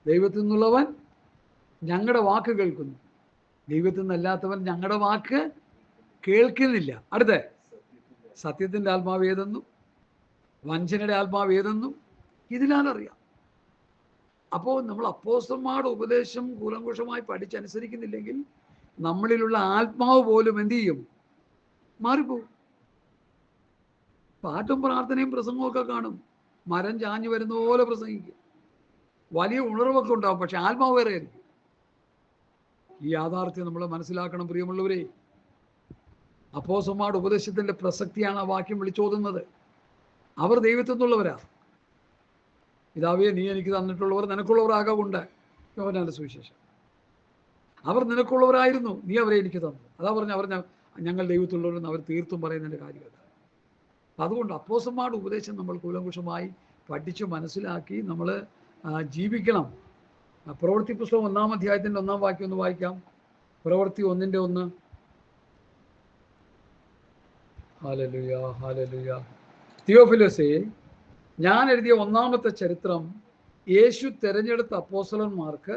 ദൈവത്തിൽ നിന്നുള്ളവൻ ഞങ്ങളുടെ വാക്ക് കേൾക്കുന്നു, ദൈവത്തിൽ നിന്നല്ലാത്തവൻ ഞങ്ങളുടെ വാക്ക് കേൾക്കുന്നില്ല. അടുത്ത, സത്യത്തിൻ്റെ ആത്മാവ് ഏതെന്നും വഞ്ചനയുടെ ആത്മാവ് ഏതെന്നും ഇതിനാൽ അറിയാം. അപ്പോൾ നമ്മൾ അപ്പോസ്തലന്മാരുടെ ഉപദേശം കൂലങ്കുഷമായി പഠിച്ചനുസരിക്കുന്നില്ലെങ്കിൽ നമ്മളിലുള്ള ആത്മാവ് പോലും എന്തു ചെയ്യും? മാറിപ്പോകും. പാട്ടും പ്രാർത്ഥനയും പ്രസംഗവും ഒക്കെ കാണും, മരം ചാഞ്ഞു വരുന്ന പോലെ പ്രസംഗിക്കും, വലിയ ഉണർവൊക്കെ ഉണ്ടാവും, പക്ഷെ ആത്മാവ് വേറെ ആയിരിക്കും. ഈ യാഥാർത്ഥ്യം നമ്മൾ മനസ്സിലാക്കണം പ്രിയമുള്ളവരെ. അപ്പോസ്തലന്മാരുടെ ഉപദേശത്തിന്റെ പ്രസക്തിയാണ് ആ വാക്യം വിളിച്ചോതുന്നത്. അവർ ദൈവത്തിൽ നിന്നുള്ളവരാ. പിതാവേ, നീ എനിക്ക് തന്നിട്ടുള്ളവർ നിനക്കുള്ളവരാകാവുണ്ട്. യോഹന്നാന്റെ സുവിശേഷം. അവർ നിനക്കുള്ളവരായിരുന്നു, നീ അവരെ എനിക്ക് തന്നു. അതാ പറഞ്ഞ അവർ ഞങ്ങൾ ദൈവത്തിലുള്ളവരെന്ന് അവർ തീർത്തും പറയുന്നതിൻ്റെ കാര്യമല്ല. അതുകൊണ്ട് അപ്പോസ്തലന്മാരുടെ ഉപദേശം നമ്മൾ കൂലങ്കുഷമായി പഠിച്ച് മനസ്സിലാക്കി നമ്മൾ ജീവിക്കണം. പ്രവൃത്തി പുസ്തകം 1-ാം അധ്യായത്തിൻ്റെ 1-ാം വാക്യം ഒന്ന് വായിക്കാം. പ്രവൃത്തി 1:1. Hallelujah, hallelujah. തിയോഫിലോസേ, ഞാൻ എഴുതിയ 1-ാമത്തെ ചരിത്രം യേശു തെരഞ്ഞെടുത്ത അപ്പോസ്തലന്മാർക്ക്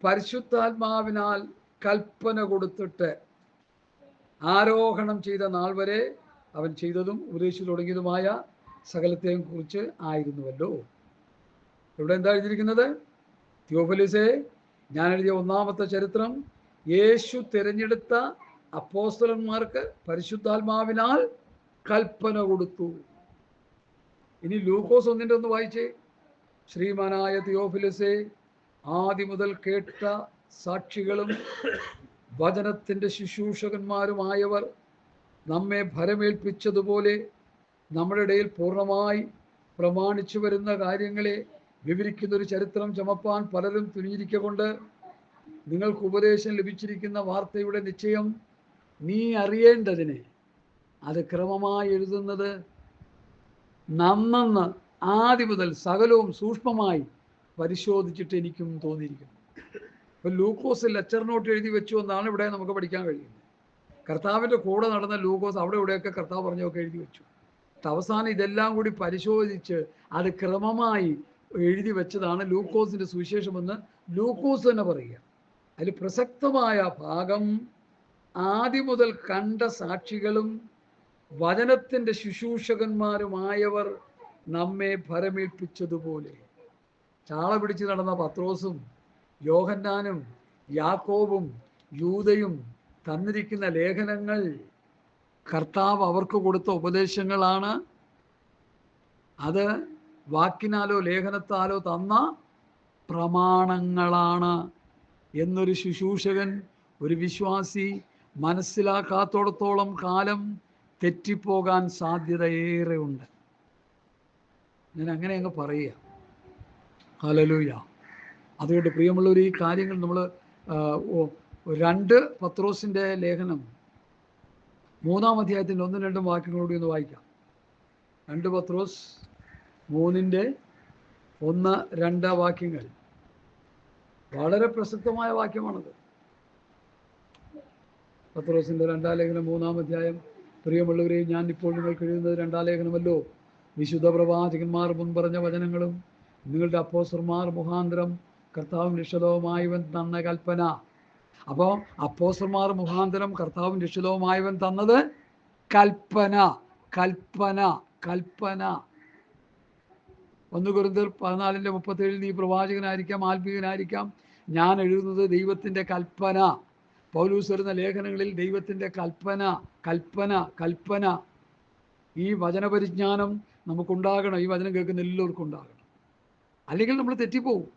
പരിശുദ്ധാത്മാവിനാൽ കൽപ്പന കൊടുത്തിട്ട് ആരോഹണം ചെയ്ത നാൾ വരെ അവൻ ചെയ്തതും ഉപദേശിച്ചു തുടങ്ങിയതുമായ സകലത്തെയും കുറിച്ച് ആയിരുന്നുവല്ലോ. ഇവിടെ എന്താ എഴുതിയിരിക്കുന്നത്? തിയോഫിലോസേ, ഞാൻ എഴുതിയ 1-ാമത്തെ ചരിത്രം യേശു തിരഞ്ഞെടുത്ത അപ്പോസ്തലന്മാർക്ക് പരിശുദ്ധാത്മാവിനാൽ കൽപ്പന കൊടുത്തു. ഇനി ലൂക്കോസ് 1:1 വായിച്ചേ. ശ്രീമാനായ തിയോഫിലോസേ, ആദ്യം മുതൽ കേട്ട സാക്ഷികളും വചനത്തിൻ്റെ ശുശ്രൂഷകന്മാരുമായവർ നമ്മെ ഭരമേൽപ്പിച്ചതുപോലെ നമ്മുടെ ഇടയിൽ പൂർണ്ണമായി പ്രമാണിച്ചു വരുന്ന കാര്യങ്ങളെ വിവരിക്കുന്നൊരു ചരിത്രം ചമപ്പാൻ പലരും തുനിഞ്ഞിരിക്കൊണ്ട് നിങ്ങൾക്ക് ഉപദേശം ലഭിച്ചിരിക്കുന്ന വാർത്തയുടെ നിശ്ചയം നീ അറിയേണ്ടതിന് അത് ക്രമമായി എഴുതുന്നത് നന്നെന്ന് ആദ്യം മുതൽ സകലവും സൂക്ഷ്മമായി പരിശോധിച്ചിട്ട് എനിക്കും തോന്നിയിരിക്കുന്നു. ഇപ്പം ലൂക്കോസ് ലെക്ചർ നോട്ട് എഴുതി വെച്ചു എന്നാണ് ഇവിടെ നമുക്ക് പഠിക്കാൻ കഴിയുന്നത്. കർത്താവിൻ്റെ കൂടെ നടന്ന ലൂക്കോസ് അവിടെ ഇവിടെയൊക്കെ കർത്താവ് പറഞ്ഞൊക്കെ എഴുതി വെച്ചു. അവസാനം ഇതെല്ലാം കൂടി പരിശോധിച്ച് അത് ക്രമമായി എഴുതി വെച്ചതാണ് ലൂക്കോസിൻ്റെ സുവിശേഷമെന്ന് ലൂക്കോസ് തന്നെ പറയുക. അതിൽ പ്രസക്തമായ ഭാഗം ആദ്യം മുതൽ കണ്ട സാക്ഷികളും വചനത്തിൻ്റെ ശുശ്രൂഷകന്മാരുമായവർ നമ്മെ ഭരമേൽപ്പിച്ചതുപോലെ. ചാള പിടിച്ച് നടന്ന പത്രോസും യോഹന്നാനും യാക്കോബും യൂദയും തന്നിരിക്കുന്ന ലേഖനങ്ങൾ കർത്താവ് അവർക്ക് കൊടുത്ത ഉപദേശങ്ങളാണ്. അത് വാക്കിനാലോ ലേഖനത്താലോ തന്ന പ്രമാണങ്ങളാണ് എന്നൊരു ശുശ്രൂഷകൻ, ഒരു വിശ്വാസി മനസ്സിലാക്കാത്തോടത്തോളം കാലം തെറ്റിപ്പോകാൻ സാധ്യത ഏറെ ഉണ്ട്. ഞാൻ അങ്ങനെ അങ്ങ് പറയുക. ഹല്ലേലൂയ. അതുകൊണ്ട് പ്രിയമുള്ളവർ, ഈ കാര്യങ്ങൾ നമ്മൾ 2 പത്രോസിൻ്റെ ലേഖനം 3-ാം അധ്യായത്തിൻ്റെ 1-2 വാക്യങ്ങളോട് ഒന്ന് വായിക്കാം. 2 പത്രോസ് 3:1-2 വാക്യങ്ങൾ വളരെ പ്രസക്തമായ വാക്യമാണത്. പത്രോസിൻ്റെ 2-ാം ലേഖനം 3-ാം അധ്യായം. പ്രിയമുള്ളവരെ, ഞാൻ ഇപ്പോൾ നിങ്ങൾക്ക് എഴുതുന്നത് 2-ാം ലേഖനമല്ലോ. വിശുദ്ധ പ്രവാചകന്മാർ മുൻപറഞ്ഞ വചനങ്ങളും നിങ്ങളുടെ അപ്പോസ്തലന്മാർ മുഖാന്തരം കർത്താവും രക്ഷിതാവുമായവൻ തന്ന കൽപ്പന. അപ്പോൾ അപ്പോസ്തലന്മാർ മുഖാന്തരം കർത്താവും രക്ഷിതാവുമായവൻ തന്നത് കൽപ്പന, കൽപ്പന, കൽപ്പന. 1 കൊരിന്ത്യർ 14:37 നീ പ്രവാചകനായിരിക്കാം, ആത്മീയനായിരിക്കാം, ഞാൻ എഴുതുന്നത് ദൈവത്തിൻ്റെ കൽപ്പന. പൗലൂസ് വരുന്ന ലേഖനങ്ങളിൽ ദൈവത്തിൻ്റെ കൽപ്പന, കൽപ്പന, കൽപ്പന. ഈ വചനപരിജ്ഞാനം നമുക്കുണ്ടാകണം. ഈ വചനം കേൾക്കുന്ന എല്ലാവർക്കും ഉണ്ടാകണം. അല്ലെങ്കിൽ നമ്മൾ തെറ്റിപ്പോവും.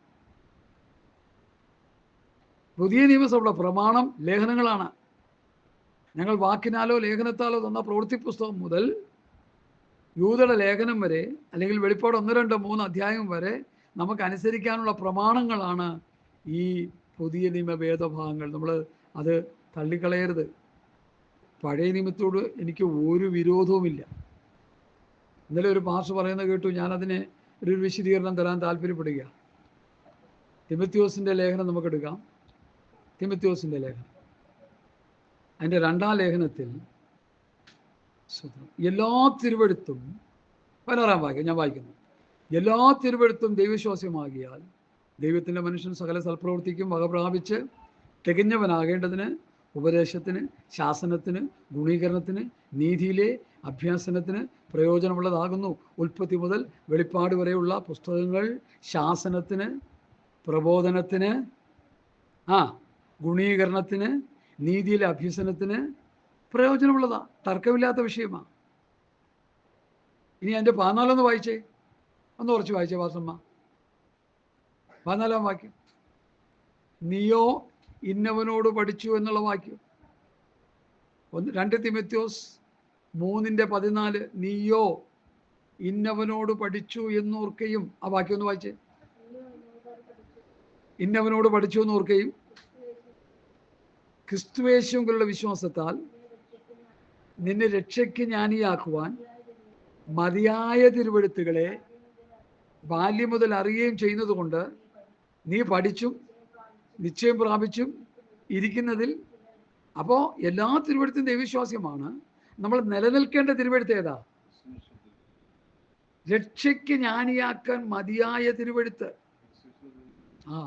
പുതിയ നിയമസഭയുടെ പ്രമാണം ലേഖനങ്ങളാണ്. ഞങ്ങൾ വാക്കിനാലോ ലേഖനത്താലോ തന്ന പ്രവൃത്തി പുസ്തകം മുതൽ യൂദയുടെ ലേഖനം വരെ, അല്ലെങ്കിൽ വെളിപ്പാട് 1, 2, 3 അധ്യായം വരെ നമുക്ക് അനുസരിക്കാനുള്ള പ്രമാണങ്ങളാണ് ഈ പുതിയ നിയമ വേദഭാഗങ്ങൾ. നമ്മൾ അത് തള്ളിക്കളയരുത്. പഴയ നിയമത്തോട് എനിക്ക് ഒരു വിരോധവുമില്ല. ഇന്നലെ ഒരു പാസ്റ്റർ പറയുന്നത് കേട്ടു, ഞാനതിന് ഒരു വിശദീകരണം തരാൻ താല്പര്യപ്പെടുക. തിമോഥെയോസിൻ്റെ ലേഖനം നമുക്കെടുക്കാം. തിമോഥെയോസിൻ്റെ ലേഖനം അതിൻ്റെ 2-ാം ലേഖനത്തിൽ എല്ലാ തിരുവെഴുത്തും 16-ാം വാക്യം ഞാൻ വായിക്കുന്നു. എല്ലാ തിരുവെഴുത്തും ദൈവവിശ്വാസ്യമാകിയാൽ ദൈവത്തിൻ്റെ മനുഷ്യൻ സകല സൽപ്രവൃത്തിക്കും വക പ്രാപിച്ച് തികഞ്ഞവനാകേണ്ടതിന് ഉപദേശത്തിന്, ശാസനത്തിന്, ഗുണീകരണത്തിന്, നീതിയിലെ അഭ്യാസനത്തിന് പ്രയോജനമുള്ളതാകുന്നു. ഉൽപ്പത്തി മുതൽ വെളിപ്പാട് വരെയുള്ള പുസ്തകങ്ങൾ ശാസനത്തിന്, പ്രബോധനത്തിന്, ഗുണീകരണത്തിന്, നീതിയിലെ അഭ്യസനത്തിന് പ്രയോജനമുള്ളതാണ്. തർക്കമില്ലാത്ത വിഷയമാണ്. ഇനി എൻ്റെ 14 വായിച്ചേ, ഒന്ന് കുറച്ച് വായിച്ചേ വാസമ്മ. 14-ാം വാക്യം. നീയോ ഇന്നവനോട് പഠിച്ചു എന്നുള്ള വാക്യം. 2 തിമോഥെയോസ് 3:14 നീയോ ഇന്നവനോട് പഠിച്ചു എന്നോർക്കയും. ആ വാക്യം ഒന്ന് വായിച്ചേ. ഇന്നവനോട് പഠിച്ചു എന്നോർക്കയും ക്രിസ്തുയേശുവിലുള്ള വിശ്വാസത്താൽ നിന്നെ രക്ഷയ്ക്ക് ജ്ഞാനിയാക്കുവാൻ മതിയായ തിരുവെഴുത്തുകളെ ബാല്യം മുതൽ അറിയുകയും ചെയ്യുന്നത് കൊണ്ട് നീ പഠിച്ചും നിശ്ചയം പ്രാപിച്ചും ഇരിക്കുന്നതിൽ. അപ്പോൾ എല്ലാ തിരുവെഴുത്തും ദൈവവിശ്വാസ്യമാണ്. നമ്മൾ നിലനിൽക്കേണ്ട തിരുവെഴുത്ത് ഏതാ? രക്ഷയ്ക്ക് ജ്ഞാനിയാക്കാൻ മതിയായ തിരുവെഴുത്ത്. ആ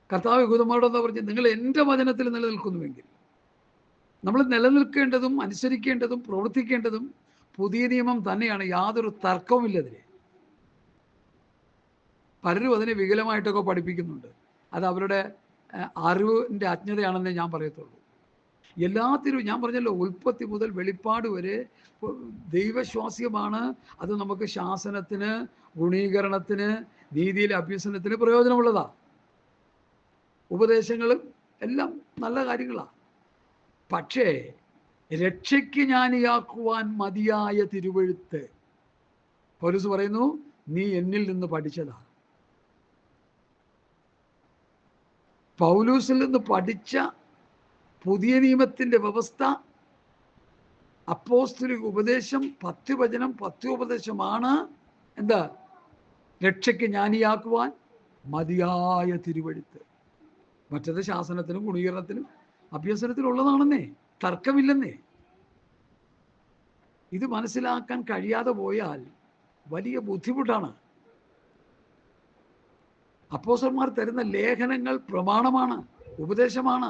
കർത്താവ് യഹൂദന്മാരോട് എന്താ പറഞ്ഞത്? നിങ്ങൾ എൻ്റെ വചനത്തിൽ നിലനിൽക്കുന്നുവെങ്കിൽ. നമ്മൾ നിലനിൽക്കേണ്ടതും അനുസരിക്കേണ്ടതും പ്രവർത്തിക്കേണ്ടതും പുതിയ നിയമം തന്നെയാണ്. യാതൊരു തർക്കവുമില്ലതിന്. പലരും അതിനെ വികലമായിട്ടൊക്കെ പഠിപ്പിക്കുന്നുണ്ട്. അത് അവരുടെ അറിവിൻ്റെ അജ്ഞതയാണെന്നേ ഞാൻ പറയത്തുള്ളൂ. ഞാൻ പറഞ്ഞല്ലോ, ഉൽപ്പത്തി മുതൽ വെളിപ്പാട് വരെ ദൈവശ്വാസ്യമാണ്. അത് നമുക്ക് ശാസനത്തിന്, ഗുണീകരണത്തിന്, നീതിയിലെ അഭ്യസനത്തിന് പ്രയോജനമുള്ളതാണ്. ഉപദേശങ്ങളും എല്ലാം നല്ല കാര്യങ്ങളാണ്. പക്ഷേ രക്ഷയ്ക്ക് ജ്ഞാനിയാക്കുവാൻ മതിയായ തിരുവെഴുത്ത് പൗലോസ് പറയുന്നു, നീ എന്നിൽ നിന്ന് പഠിച്ചതാ. പൗലോസിൽ നിന്ന് പഠിച്ച പുതിയ നിയമത്തിൻ്റെ വ്യവസ്ഥ, അപ്പോസ്തലിക ഉപദേശം, 10 വചനം, 10 ഉപദേശമാണ് എന്താ? രക്ഷയ്ക്ക് ജ്ഞാനിയാക്കുവാൻ മതിയായ തിരുവെഴുത്ത്. മറ്റത് ശാസനത്തിനും ഗുണീകരണത്തിനും അഭ്യസനത്തിനുള്ളതാണെന്നേ, തർക്കമില്ലെന്നേ. ഇത് മനസ്സിലാക്കാൻ കഴിയാതെ പോയാൽ വലിയ ബുദ്ധിമുട്ടാണ്. അപ്പോസ്തലന്മാർ തരുന്ന ലേഖനങ്ങൾ പ്രമാണമാണ്, ഉപദേശമാണ്.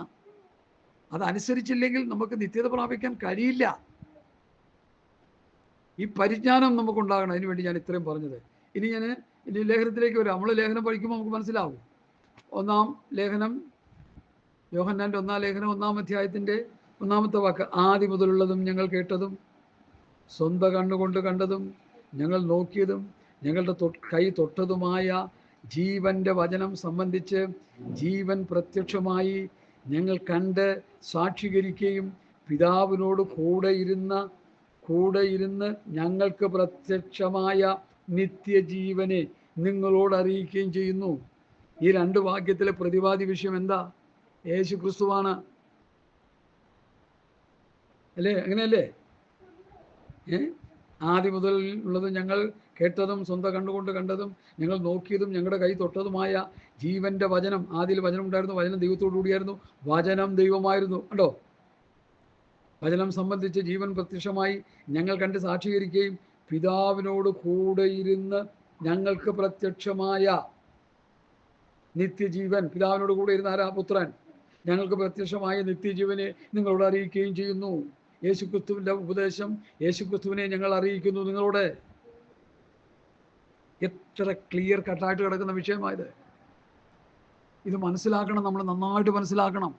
അതനുസരിച്ചില്ലെങ്കിൽ നമുക്ക് നിത്യത പ്രാപിക്കാൻ കഴിയില്ല. ഈ പരിജ്ഞാനം നമുക്കുണ്ടാകണം. അതിനുവേണ്ടി ഞാൻ ഇത്രയും പറഞ്ഞത്. ഇനി ലേഖനത്തിലേക്ക് വരാം. നമ്മൾ ലേഖനം പഠിക്കുമ്പോൾ നമുക്ക് മനസ്സിലാവും. 1-ാം ലേഖനം, യോഹന്നാൻ്റെ 1-ാം ലേഖനം 1-ാം അധ്യായത്തിൻ്റെ 1-ാമത്തെ വാക്ക്, ആദി മുതലുള്ളതും ഞങ്ങൾ കേട്ടതും സ്വന്തം കണ്ണുകൊണ്ട് കണ്ടതും ഞങ്ങൾ നോക്കിയതും ഞങ്ങളുടെ കൈ തൊട്ടതുമായ ജീവന്റെ വചനം സംബന്ധിച്ച് ജീവൻ പ്രത്യക്ഷമായി ഞങ്ങൾ കണ്ട് സാക്ഷീകരിക്കുകയും പിതാവിനോട് കൂടെ ഇരുന്ന് ഞങ്ങൾക്ക് പ്രത്യക്ഷമായ നിത്യജീവനെ നിങ്ങളോട് അറിയിക്കുകയും ചെയ്യുന്നു. ഈ 2 വാക്യത്തിലെ പ്രതിപാദ്യ വിഷയം എന്താ? യേശു ക്രിസ്തുവാണ്. അല്ലേ? അങ്ങനെയല്ലേ? ആദ്യം മുതൽ ഉള്ളത് ഞങ്ങൾ കേട്ടതും സ്വന്തം കണ്ണുകൊണ്ട് കണ്ടതും ഞങ്ങൾ നോക്കിയതും ഞങ്ങളുടെ കൈ തൊട്ടതുമായ ജീവന്റെ വചനം. ആദിയിൽ വചനം ഉണ്ടായിരുന്നു, വചനം ദൈവത്തോടു കൂടിയായിരുന്നു, വചനം ദൈവമായിരുന്നു. കണ്ടോ? വചനം സംബന്ധിച്ച് ജീവൻ പ്രത്യക്ഷമായി ഞങ്ങൾ കണ്ട് സാക്ഷീകരിക്കുകയും പിതാവിനോട് കൂടെ ഇരുന്ന് ഞങ്ങൾക്ക് പ്രത്യക്ഷമായ നിത്യജീവൻ. പിതാവിനോട് കൂടെ ഇരുന്ന ആരാ? പുത്രൻ. ഞങ്ങൾക്ക് പ്രത്യക്ഷമായ നിത്യജീവനെ നിങ്ങളോട് അറിയിക്കുകയും ചെയ്യുന്നു. യേശുക്രിസ്തുവിൻ്റെ ഉപദേശം, യേശുക്രിസ്തുവിനെ ഞങ്ങൾ അറിയിക്കുന്നു നിങ്ങളോട്. എത്ര ക്ലിയർ കട്ടായിട്ട് കിടക്കുന്ന വിഷയമായത്. ഇത് മനസ്സിലാക്കണം, നമ്മൾ നന്നായിട്ട് മനസ്സിലാക്കണം.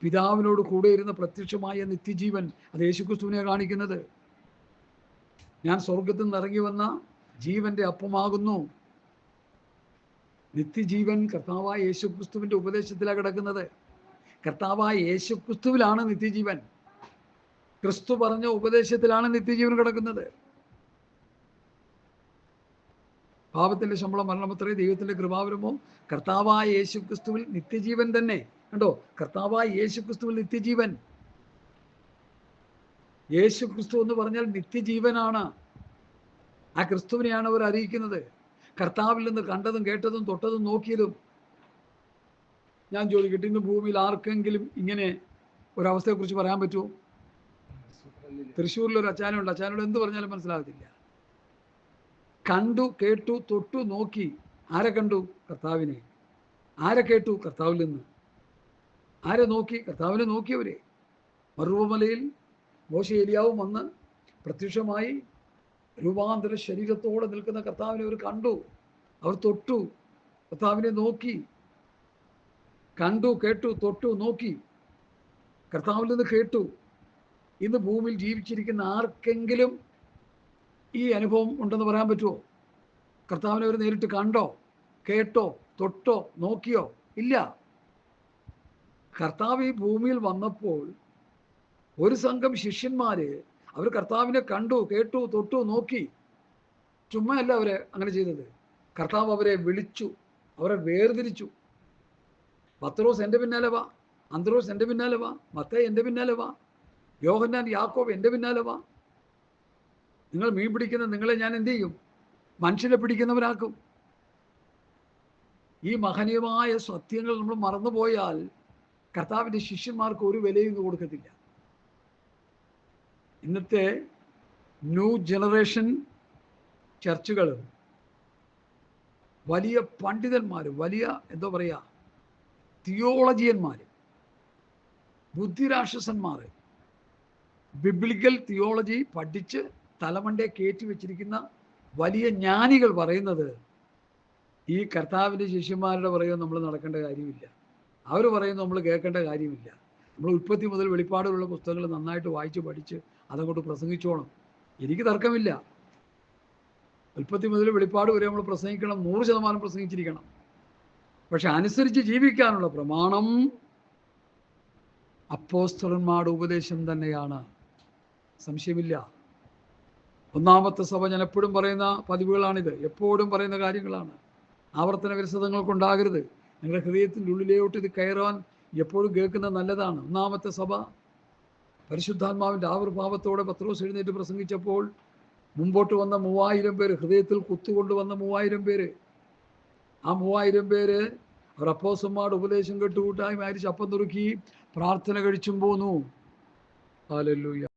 പിതാവിനോട് കൂടെ ഇരുന്ന പ്രത്യക്ഷമായ നിത്യജീവൻ, അത് യേശുക്രിസ്തുവിനെ കാണിക്കുന്നത്. ഞാൻ സ്വർഗത്തിൽ നിന്ന് ഇറങ്ങി വന്ന ജീവന്റെ അപ്പമാകുന്നു. നിത്യജീവൻ കർത്താവായ യേശുക്രിസ്തുവിന്റെ ഉപദേശത്തിലാണ് കിടക്കുന്നത്. കർത്താവായ യേശുക്രിസ്തുവിലാണ് നിത്യജീവൻ. ക്രിസ്തു പറഞ്ഞ ഉപദേശത്തിലാണ് നിത്യജീവൻ കിടക്കുന്നത്. പാപത്തിന്റെ ശമ്പളം മരണമത്രേ, ദൈവത്തിന്റെ കൃപാവരമോ. കർത്താവായ യേശുക്രിസ്തുവിൽ നിത്യജീവൻ തന്നെ. കണ്ടോ? കർത്താവായ യേശുക്രിസ്തുവിൽ നിത്യജീവൻ. യേശുക്രിസ്തു എന്ന് പറഞ്ഞാൽ നിത്യജീവനാണ്. ആ ക്രിസ്തുവിനെയാണ് അവർ അറിയിക്കുന്നത്. കർത്താവിൽ നിന്ന് കണ്ടതും കേട്ടതും തൊട്ടതും നോക്കിയതും. ഞാൻ ചോദിക്കട്ടെ, ഇന്ന് ഭൂമിയിൽ ആർക്കെങ്കിലും ഇങ്ങനെ ഒരവസ്ഥയെക്കുറിച്ച് പറയാൻ പറ്റുമോ? തൃശ്ശൂരിലൊരു അച്ചാനുണ്ട്. അച്ചാനോട് എന്ത് പറഞ്ഞാലും മനസ്സിലാകത്തില്ല. കണ്ടു, കേട്ടു, തൊട്ടു, നോക്കി. ആരെ കണ്ടു? കർത്താവിനെ. ആരെ കേട്ടു? കർത്താവിൽ നിന്ന്. ആരെ നോക്കി? കർത്താവിനെ നോക്കിയവരെ. മറുവമലയിൽ മോശ ഏലിയാവും വന്ന് പ്രത്യക്ഷമായി രൂപാന്തര ശരീരത്തോടെ നിൽക്കുന്ന കർത്താവിനെ അവർ കണ്ടു, അവർ തൊട്ടു, കർത്താവിനെ നോക്കി. കണ്ടു, കേട്ടു, തൊട്ടു, നോക്കി. കർത്താവിൽ നിന്ന് കേട്ടു. ഇന്ന് ഭൂമിയിൽ ജീവിച്ചിരിക്കുന്ന ആർക്കെങ്കിലും ഈ അനുഭവം ഉണ്ടെന്ന് പറയാൻ പറ്റുമോ? കർത്താവിനെ അവർ നേരിട്ട് കണ്ടോ, കേട്ടോ, തൊട്ടോ, നോക്കിയോ? ഇല്ല. കർത്താവ് ഈ ഭൂമിയിൽ വന്നപ്പോൾ ഒരു സംഘം ശിഷ്യന്മാര് അവർ കർത്താവിനെ കണ്ടു, കേട്ടു, തൊട്ടു, നോക്കി. ചുമ്മാ അല്ല അവരെ അങ്ങനെ ചെയ്തത്. കർത്താവ് അവരെ വിളിച്ചു, അവരെ വേർതിരിച്ചു. പത്രോസ് എൻ്റെ പിന്നാലെ വാ, അന്ത്രോസ് എൻ്റെ പിന്നാലെ വാ, മത്തായി എൻ്റെ പിന്നാലെ വാ, യോഹന്നാൻ, യാക്കോബ് എൻ്റെ പിന്നാലെ വാ. നിങ്ങൾ മീൻ പിടിക്കുന്ന നിങ്ങളെ ഞാൻ എന്ത് ചെയ്യും? മനുഷ്യരെ പിടിക്കുന്നവരാക്കും. ഈ മഹനീയമായ സത്യങ്ങൾ നമ്മൾ മറന്നുപോയാൽ കർത്താവിൻ്റെ ശിഷ്യന്മാർക്ക് ഒരു വിലയും കൊടുക്കത്തില്ല. ഇന്നത്തെ ന്യൂ ജനറേഷൻ ചർച്ചുകൾ വലിയ പണ്ഡിതന്മാർ, വലിയ എന്താ പറയുക, തിയോളജിയന്മാർ, ബുദ്ധിരാക്ഷസന്മാർ, ബിബ്ലിക്കൽ തിയോളജി പഠിച്ച് തലമണ്ടയെ കയറ്റി വെച്ചിരിക്കുന്ന വലിയ ജ്ഞാനികൾ പറയുന്നത് ഈ കർത്താവിൻ്റെ ശിഷ്യന്മാരുടെ പറയുക നമ്മൾ നടക്കേണ്ട കാര്യമില്ല, അവർ പറയുന്നത് നമ്മൾ കേൾക്കേണ്ട കാര്യമില്ല. നമ്മൾ ഉൽപ്പത്തി മുതൽ വെളിപ്പാടുള്ള പുസ്തകങ്ങൾ നന്നായിട്ട് വായിച്ച് പഠിച്ച് അതങ്ങോട്ട് പ്രസംഗിച്ചോണം. എനിക്ക് തർക്കമില്ല. ഉൽപ്പത്തി മുതൽ വെളിപ്പാട് വരെ നമ്മൾ പ്രസംഗിക്കണം, 100% പ്രസംഗിച്ചിരിക്കണം. പക്ഷെ അനുസരിച്ച് ജീവിക്കാനുള്ള പ്രമാണം അപ്പോസ്തലന്മാരുടെ ഉപദേശം തന്നെയാണ്, സംശയമില്ല. ഒന്നാമത്തെ സഭ ഞാൻ എപ്പോഴും പറയുന്ന പതിവുകളാണിത്, എപ്പോഴും പറയുന്ന കാര്യങ്ങളാണ്. ആവർത്തന വിരസതകൾക്കുണ്ടാകരുത്. നിങ്ങളുടെ ഹൃദയത്തിൻ്റെ ഉള്ളിലോട്ട് ഇത് കയറാൻ എപ്പോഴും കേൾക്കുന്നത് നല്ലതാണ്. ഒന്നാമത്തെ സഭ പരിശുദ്ധാത്മാവിൻ്റെ ആവിർഭാവത്തോടെ പത്രോസ് എഴുന്നേറ്റ് പ്രസംഗിച്ചപ്പോൾ മുമ്പോട്ട് വന്ന 3000 പേര്, ഹൃദയത്തിൽ കുത്തുകൊണ്ടുവന്ന 3000 പേര്, ആ 3000 പേര് അവർ അപ്പോസ്തലന്മാരുടെ ഉപദേശം കേട്ടുകൂട്ടായി മാരിച്ച് അപ്പം തുറുക്കി പ്രാർത്ഥന കഴിച്ചും പോന്നു. ഹല്ലേലൂയ.